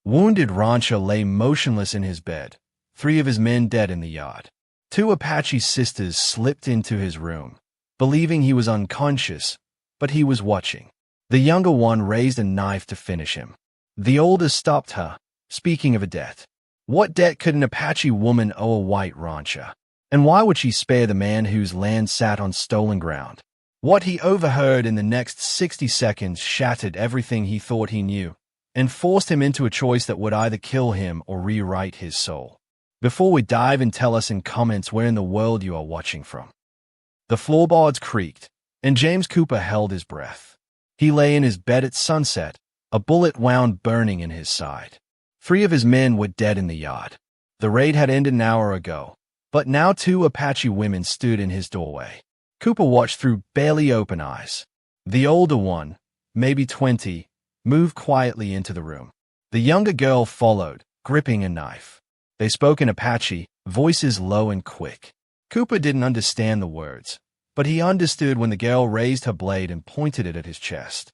Wounded rancher lay motionless in his bed, 3 of his men dead in the yard. 2 Apache sisters slipped into his room, believing he was unconscious, but he was watching. The younger one raised a knife to finish him. The older stopped her, speaking of a debt. What debt could an Apache woman owe a white rancher? And why would she spare the man whose land sat on stolen ground? What he overheard in the next 60 seconds shattered everything he thought he knew, and forced him into a choice that would either kill him or rewrite his soul. Before we dive in, tell us in comments where in the world you are watching from. The floorboards creaked, and James Cooper held his breath. He lay in his bed at sunset, a bullet wound burning in his side. 3 of his men were dead in the yard. The raid had ended an hour ago, but now 2 Apache women stood in his doorway. Cooper watched through barely open eyes. The older one, maybe 20, moved quietly into the room. The younger girl followed, gripping a knife. They spoke in Apache, voices low and quick. Cooper didn't understand the words, but he understood when the girl raised her blade and pointed it at his chest.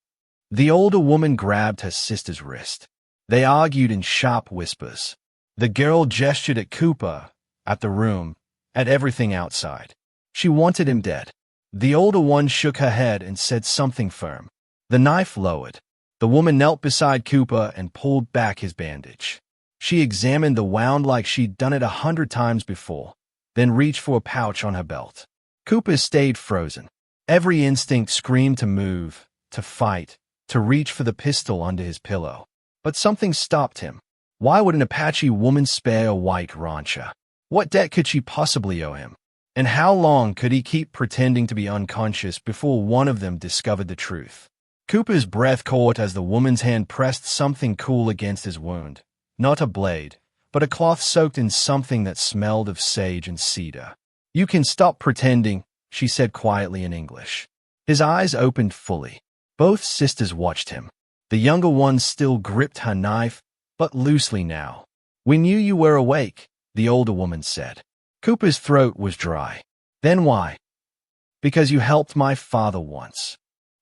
The older woman grabbed her sister's wrist. They argued in sharp whispers. The girl gestured at Cooper, at the room, at everything outside. She wanted him dead. The older one shook her head and said something firm. The knife lowered. The woman knelt beside Cooper and pulled back his bandage. She examined the wound like she'd done it 100 times before, then reached for a pouch on her belt. Cooper stayed frozen. Every instinct screamed to move, to fight, to reach for the pistol under his pillow. But something stopped him. Why would an Apache woman spare a white rancher? What debt could she possibly owe him? And how long could he keep pretending to be unconscious before one of them discovered the truth? Cooper's breath caught as the woman's hand pressed something cool against his wound. Not a blade, but a cloth soaked in something that smelled of sage and cedar. "You can stop pretending," she said quietly in English. His eyes opened fully. Both sisters watched him. The younger one still gripped her knife, but loosely now. "We knew you were awake," the older woman said. Cooper's throat was dry. "Then why?" "Because you helped my father once."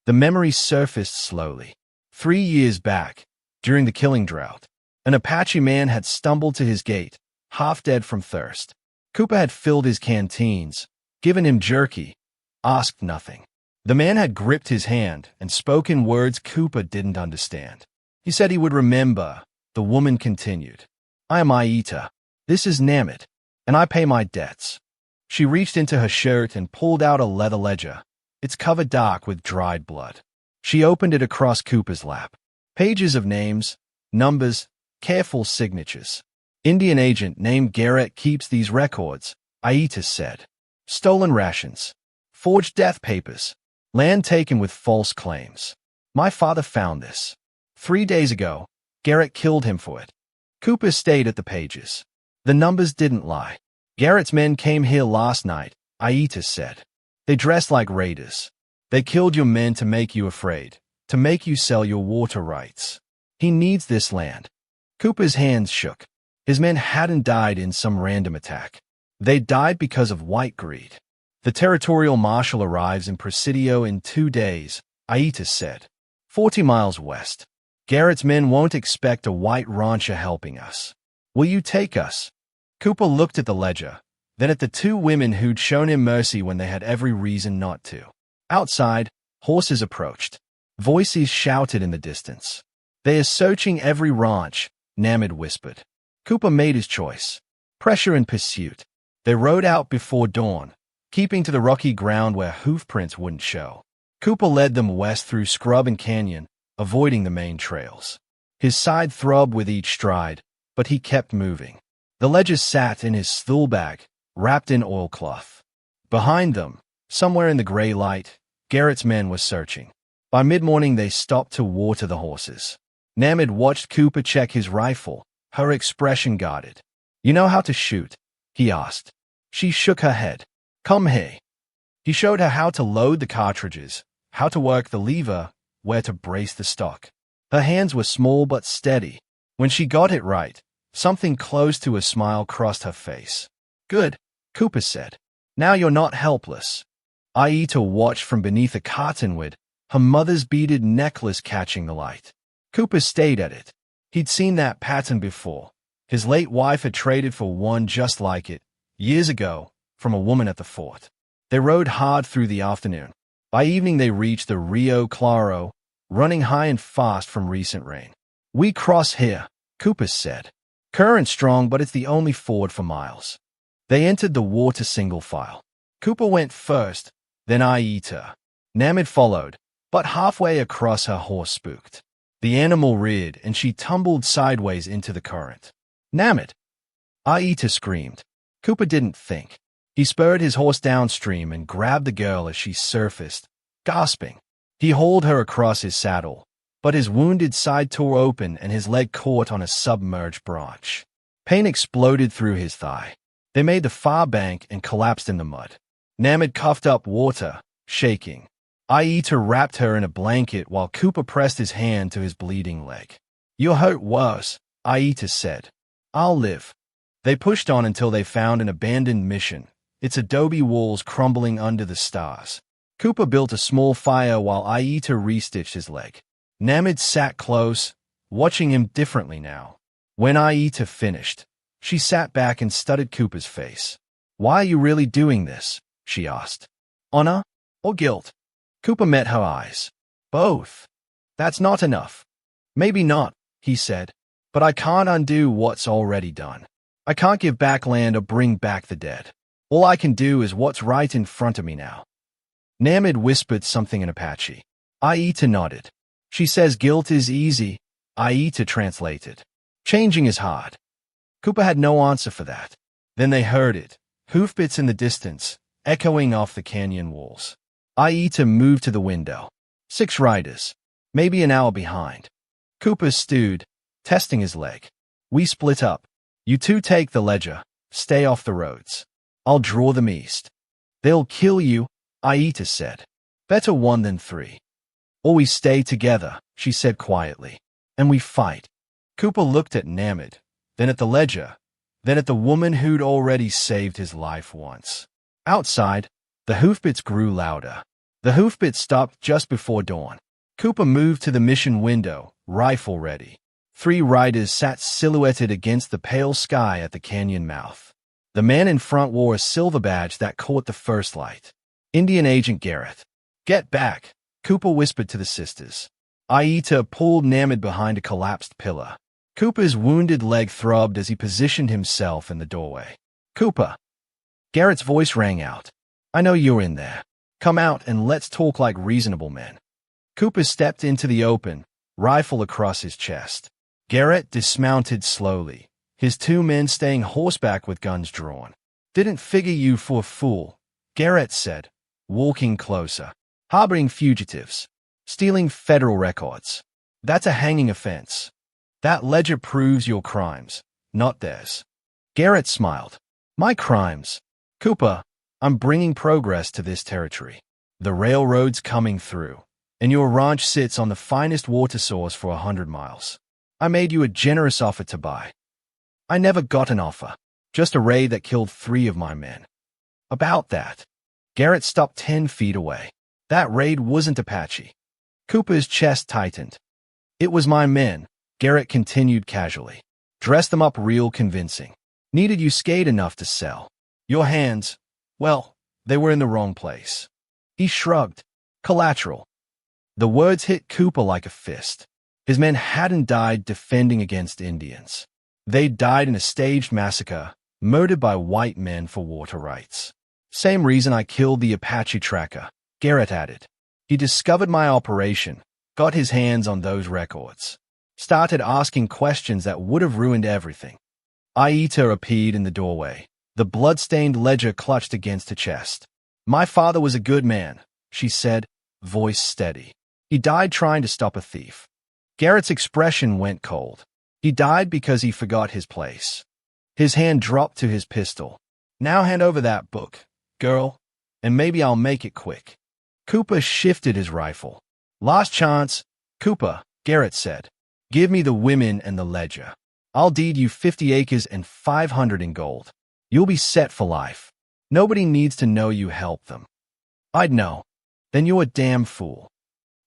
The memory surfaced slowly. 3 years back, during the killing drought, an Apache man had stumbled to his gate, half dead from thirst. Cooper had filled his canteens, given him jerky, asked nothing. The man had gripped his hand and spoken words Cooper didn't understand. He said he would remember. The woman continued. "I am Aita. This is Namit, and I pay my debts." She reached into her shirt and pulled out a leather ledger. It's covered dark with dried blood. She opened it across Cooper's lap. Pages of names, numbers, careful signatures. "Indian agent named Garrett keeps these records," Aita said. "Stolen rations. Forged death papers. Land taken with false claims. My father found this. 3 days ago, Garrett killed him for it." Cooper stayed at the pages. The numbers didn't lie. "Garrett's men came here last night," Aita said. "They dressed like raiders. They killed your men to make you afraid, to make you sell your water rights. He needs this land." Cooper's hands shook. His men hadn't died in some random attack. They died because of white greed. "The territorial marshal arrives in Presidio in 2 days," Aita said. 40 miles west. "Garrett's men won't expect a white rancher helping us. Will you take us?" Cooper looked at the ledger, then at the 2 women who'd shown him mercy when they had every reason not to. Outside, horses approached. Voices shouted in the distance. "They are searching every ranch," Namid whispered. Cooper made his choice. Pressure and pursuit. They rode out before dawn, keeping to the rocky ground where hoofprints wouldn't show. Cooper led them west through scrub and canyon, avoiding the main trails. His side throbbed with each stride, but he kept moving. The ledger sat in his stool bag, wrapped in oilcloth. Behind them, somewhere in the gray light, Garrett's men were searching. By mid-morning, they stopped to water the horses. Namid watched Cooper check his rifle, her expression guarded. "You know how to shoot?" he asked. She shook her head. "Come here." He showed her how to load the cartridges, how to work the lever, where to brace the stock. Her hands were small but steady. When she got it right, something close to a smile crossed her face. "Good," Cooper said. "Now you're not helpless." Aita watched from beneath a cottonwood, her mother's beaded necklace catching the light. Cooper stayed at it. He'd seen that pattern before. His late wife had traded for one just like it, years ago, from a woman at the fort. They rode hard through the afternoon. By evening they reached the Rio Claro, running high and fast from recent rain. "We cross here," Cooper said. "Current strong, but it's the only ford for miles." They entered the water single file. Cooper went first, then Aita. Namid followed, but halfway across her horse spooked. The animal reared, and she tumbled sideways into the current. "Namid!" Aita screamed. Cooper didn't think. He spurred his horse downstream and grabbed the girl as she surfaced, gasping. He hauled her across his saddle, but his wounded side tore open and his leg caught on a submerged branch. Pain exploded through his thigh. They made the far bank and collapsed in the mud. Namid coughed up water, shaking. Aita wrapped her in a blanket while Cooper pressed his hand to his bleeding leg. "You're hurt worse," Aita said. "I'll live." They pushed on until they found an abandoned mission, its adobe walls crumbling under the stars. Cooper built a small fire while Aita restitched his leg. Namid sat close, watching him differently now. When Aita finished, she sat back and studied Cooper's face. "Why are you really doing this?" she asked. "Honor or guilt?" Cooper met her eyes. "Both." "That's not enough." "Maybe not," he said, "but I can't undo what's already done. I can't give back land or bring back the dead. All I can do is what's right in front of me now." Namid whispered something in Apache. Aita nodded. "She says guilt is easy," Aita translated. "Changing is hard." Cooper had no answer for that. Then they heard it, hoofbeats in the distance, echoing off the canyon walls. Aita moved to the window. 6 riders, maybe an hour behind. Cooper stewed, testing his leg. "We split up. You two take the ledger, stay off the roads. I'll draw them east." "They'll kill you," Aita said. "Better 1 than 3. "Or we stay together," she said quietly. "And we fight." Cooper looked at Namid, then at the ledger, then at the woman who'd already saved his life once. Outside, the hoofbeats grew louder. The hoofbeats stopped just before dawn. Cooper moved to the mission window, rifle ready. 3 riders sat silhouetted against the pale sky at the canyon mouth. The man in front wore a silver badge that caught the first light. Indian Agent Garrett. "Get back," Cooper whispered to the sisters. Aita pulled Namid behind a collapsed pillar. Cooper's wounded leg throbbed as he positioned himself in the doorway. "Cooper." Garrett's voice rang out. "I know you're in there. Come out and let's talk like reasonable men." Cooper stepped into the open, rifle across his chest. Garrett dismounted slowly, his 2 men staying horseback with guns drawn. "Didn't figure you for a fool," Garrett said, walking closer. "Harboring fugitives. Stealing federal records. That's a hanging offense. That ledger proves your crimes, not theirs." Garrett smiled. "My crimes. Cooper, I'm bringing progress to this territory. The railroad's coming through, and your ranch sits on the finest water source for 100 miles. I made you a generous offer to buy." "I never got an offer. Just a raid that killed 3 of my men." "About that." Garrett stopped 10 feet away. "That raid wasn't Apache." Cooper's chest tightened. "It was my men," Garrett continued casually. "Dressed them up real convincing. Needed you skate enough to sell. Your hands, well, they were in the wrong place." He shrugged. "Collateral." The words hit Cooper like a fist. His men hadn't died defending against Indians. They'd died in a staged massacre, murdered by white men for water rights. "Same reason I killed the Apache tracker," Garrett added. "He discovered my operation, got his hands on those records, started asking questions that would have ruined everything." Aita appeared in the doorway, the blood-stained ledger clutched against her chest. "My father was a good man," she said, voice steady. "He died trying to stop a thief." Garrett's expression went cold. "He died because he forgot his place." His hand dropped to his pistol. "Now hand over that book, girl, and maybe I'll make it quick." Cooper shifted his rifle. "Last chance, Cooper," Garrett said. "Give me the women and the ledger. I'll deed you 50 acres and 500 in gold. You'll be set for life. Nobody needs to know you helped them." "I'd know. Then you're a damn fool."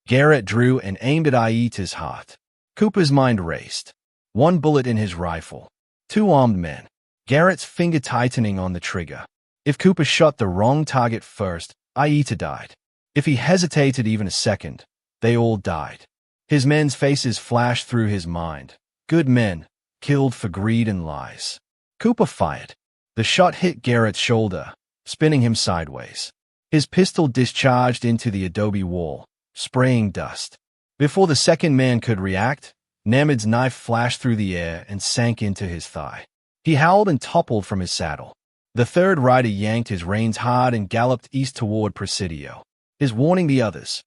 Garrett drew and aimed at Aita's heart. Cooper's mind raced. One bullet in his rifle. Two armed men. Garrett's finger tightening on the trigger. If Cooper shot the wrong target first, Aita died. If he hesitated even a second, they all died. His men's faces flashed through his mind. Good men, killed for greed and lies. Cooper fired. The shot hit Garrett's shoulder, spinning him sideways. His pistol discharged into the adobe wall, spraying dust. Before the second man could react, Named's knife flashed through the air and sank into his thigh. He howled and toppled from his saddle. The third rider yanked his reins hard and galloped east toward Presidio, warning the others.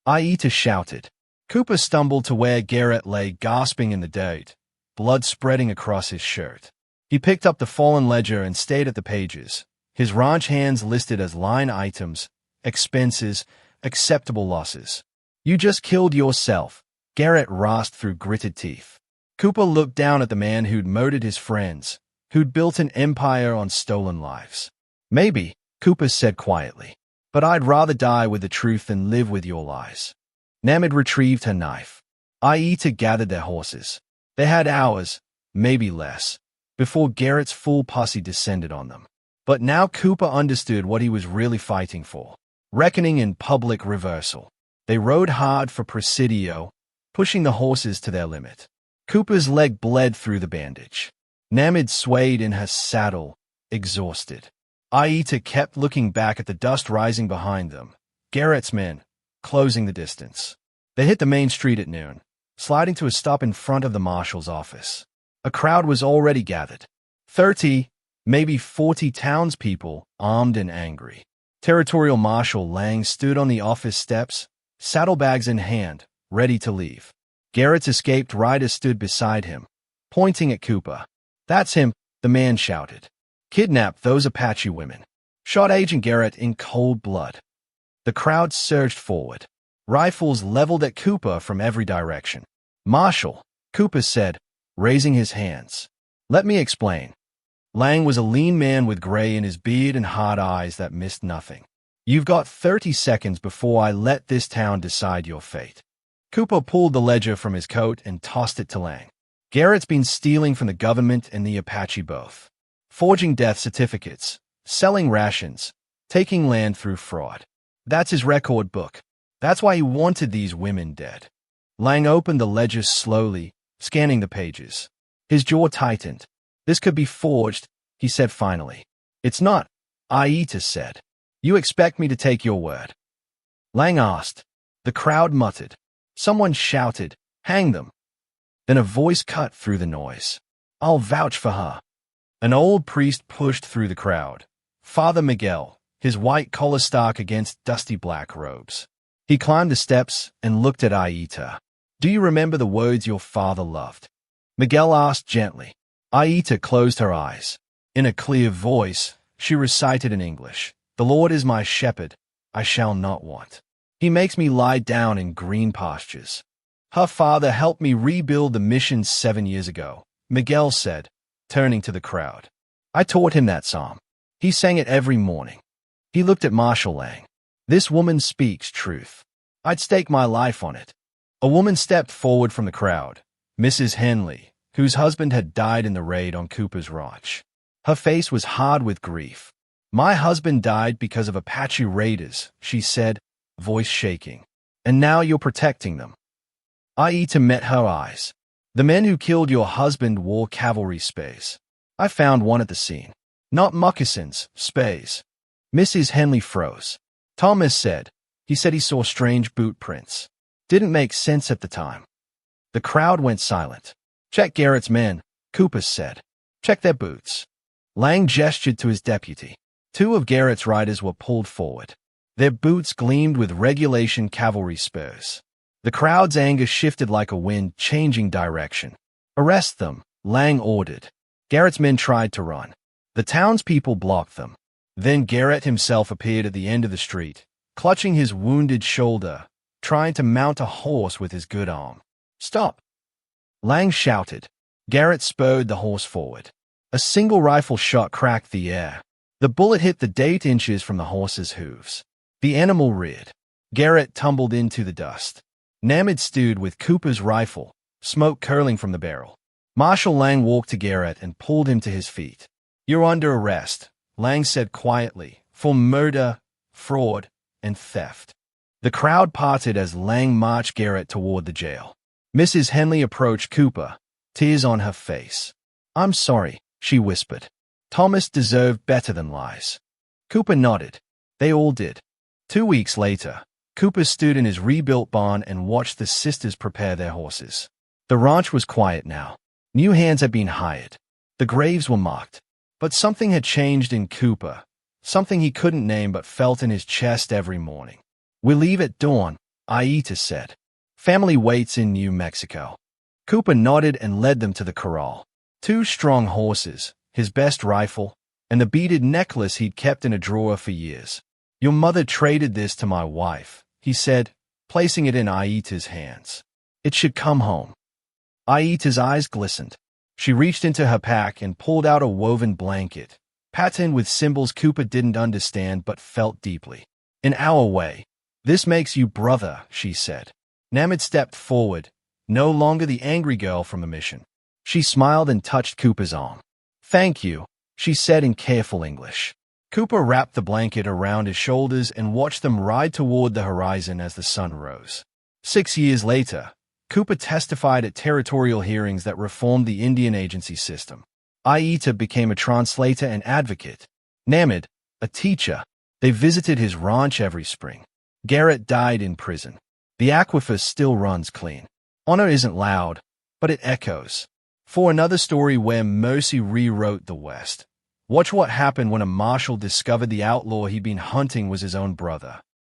Aita shouted. Cooper stumbled to where Garrett lay gasping in the dirt, blood spreading across his shirt. He picked up the fallen ledger and stayed at the pages, his ranch hands listed as line items, expenses, acceptable losses. You just killed yourself, Garrett rasped through gritted teeth. Cooper looked down at the man who'd murdered his friends, who'd built an empire on stolen lives. Maybe, Cooper said quietly, but I'd rather die with the truth than live with your lies. Named retrieved her knife. Aita gathered their horses. They had hours, maybe less, before Garrett's full posse descended on them. But now Cooper understood what he was really fighting for. Reckoning in public reversal. They rode hard for Presidio, pushing the horses to their limit. Cooper's leg bled through the bandage. Namid swayed in her saddle, exhausted. Aita kept looking back at the dust rising behind them. Garrett's men, closing the distance. They hit the main street at noon, sliding to a stop in front of the marshal's office. A crowd was already gathered. 30, maybe 40 townspeople, armed and angry. Territorial Marshal Lang stood on the office steps, saddlebags in hand, ready to leave. Garrett's escaped rider stood beside him, pointing at Cooper. That's him, the man shouted. Kidnapped those Apache women. Shot Agent Garrett in cold blood. The crowd surged forward, rifles leveled at Cooper from every direction. Marshal, Cooper said, raising his hands. Let me explain. Lang was a lean man with gray in his beard and hard eyes that missed nothing. You've got 30 seconds before I let this town decide your fate. Cooper pulled the ledger from his coat and tossed it to Lang. Garrett's been stealing from the government and the Apache both. Forging death certificates, selling rations, taking land through fraud. That's his record book. That's why he wanted these women dead. Lang opened the ledger slowly, scanning the pages. His jaw tightened. This could be forged, he said finally. It's not, Aita said. You expect me to take your word? Lang asked. The crowd muttered. Someone shouted, hang them. Then a voice cut through the noise. I'll vouch for her. An old priest pushed through the crowd. Father Miguel, his white collar stark against dusty black robes. He climbed the steps and looked at Aita. Do you remember the words your father loved? Miguel asked gently. Aita closed her eyes. In a clear voice, she recited in English. The Lord is my shepherd, I shall not want. He makes me lie down in green pastures. Her father helped me rebuild the mission 7 years ago, Miguel said, turning to the crowd. I taught him that psalm. He sang it every morning. He looked at Marshal Lang. This woman speaks truth. I'd stake my life on it. A woman stepped forward from the crowd, Mrs. Henley, whose husband had died in the raid on Cooper's ranch. Her face was hard with grief. My husband died because of Apache raiders, she said, voice shaking. And now you're protecting them. Aita met her eyes. The men who killed your husband wore cavalry spears. I found one at the scene. Not moccasins, spears. Mrs. Henley froze. Thomas said. He said he saw strange boot prints. Didn't make sense at the time. The crowd went silent. Check Garrett's men, Cooper said. Check their boots. Lang gestured to his deputy. 2 of Garrett's riders were pulled forward. Their boots gleamed with regulation cavalry spurs. The crowd's anger shifted like a wind, changing direction. Arrest them, Lang ordered. Garrett's men tried to run. The townspeople blocked them. Then Garrett himself appeared at the end of the street, clutching his wounded shoulder, trying to mount a horse with his good arm. Stop! Lang shouted. Garrett spurred the horse forward. A single rifle shot cracked the air. The bullet hit the 8 inches from the horse's hooves. The animal reared. Garrett tumbled into the dust. Namid stood with Cooper's rifle, smoke curling from the barrel. Marshal Lang walked to Garrett and pulled him to his feet. "You're under arrest," Lang said quietly, "for murder, fraud, and theft." The crowd parted as Lang marched Garrett toward the jail. Mrs. Henley approached Cooper, tears on her face. "I'm sorry," she whispered. "Thomas deserved better than lies." Cooper nodded. They all did. 2 weeks later, Cooper stood in his rebuilt barn and watched the sisters prepare their horses. The ranch was quiet now. New hands had been hired. The graves were marked. But something had changed in Cooper, something he couldn't name but felt in his chest every morning. "We'll leave at dawn," Aita said. "Family waits in New Mexico." Cooper nodded and led them to the corral. 2 strong horses, his best rifle, and the beaded necklace he'd kept in a drawer for years. "Your mother traded this to my wife," he said, placing it in Aita's hands. "It should come home." Aita's eyes glistened. She reached into her pack and pulled out a woven blanket, patterned with symbols Cooper didn't understand but felt deeply. "In our way, this makes you brother," she said. Namid stepped forward, no longer the angry girl from a mission. She smiled and touched Cooper's arm. "Thank you," she said in careful English. Cooper wrapped the blanket around his shoulders and watched them ride toward the horizon as the sun rose. 6 years later, Cooper testified at territorial hearings that reformed the Indian agency system. Aita became a translator and advocate. Namid, a teacher. They visited his ranch every spring. Garrett died in prison. The aquifer still runs clean. Honor isn't loud, but it echoes. For another story where mercy rewrote the West, watch what happened when a marshal discovered the outlaw he'd been hunting was his own brother.